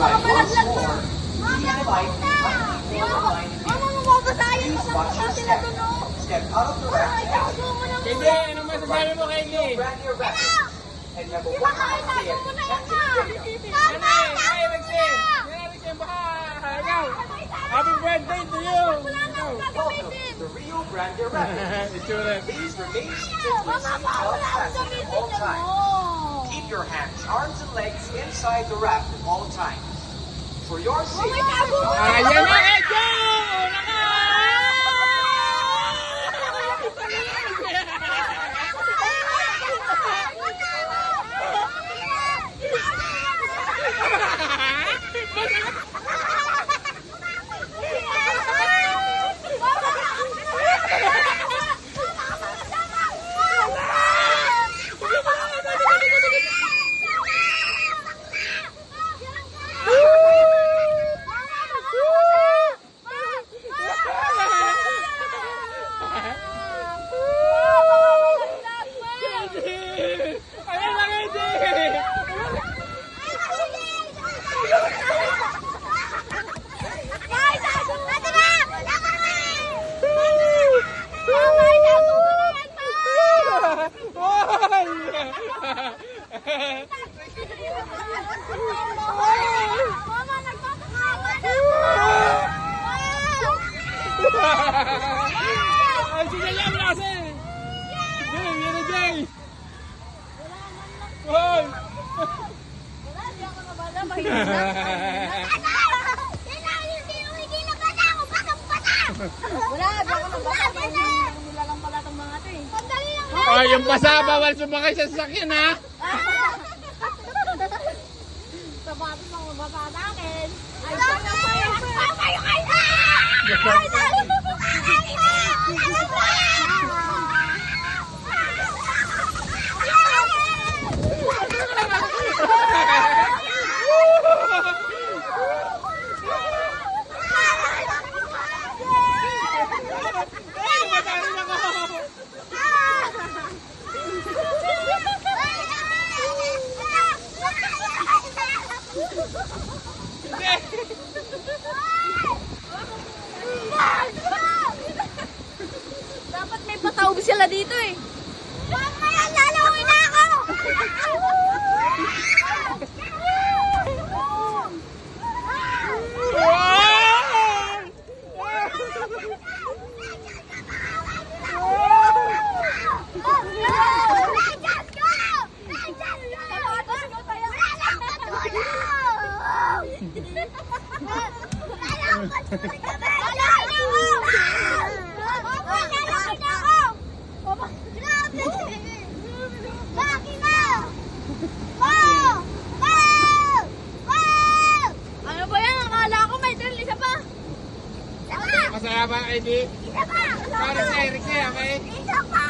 ride once more, please fight kindly for the line. Please watch your step. Step out of the raft and Hindi, anong masasabi mo kay Lee? brand new records. And number 1 stay at Protected Radio. Ay, Rexy! Ikaw! Happy birthday to you! Welcome to the Rio Grande Rapids. Itsura. Please remain seated with seatbelt fastened at all times. Keep your hands, arms, and legs inside the raft at all times. For your safety. Ayan na, Ejo! Ay, sinala mo kasi! Jay, yan na Jay! Hoy! Wala, di ako nabala. Mahirap. Nilalang pala itong mga ito eh. Oh, yung basa, bawal sumakay sa sasakyan ha! Sabatos ng mababa sa akin. Ay, papayo kayo na! Ay, dapat may patawag sila dito eh. Mamaya lalawin na ako! Ano ba yan? Akala ko may drill. Isa pa. Masaya ba, Eddie? Isa pa. Para sa Eric siya, okay? Isa pa.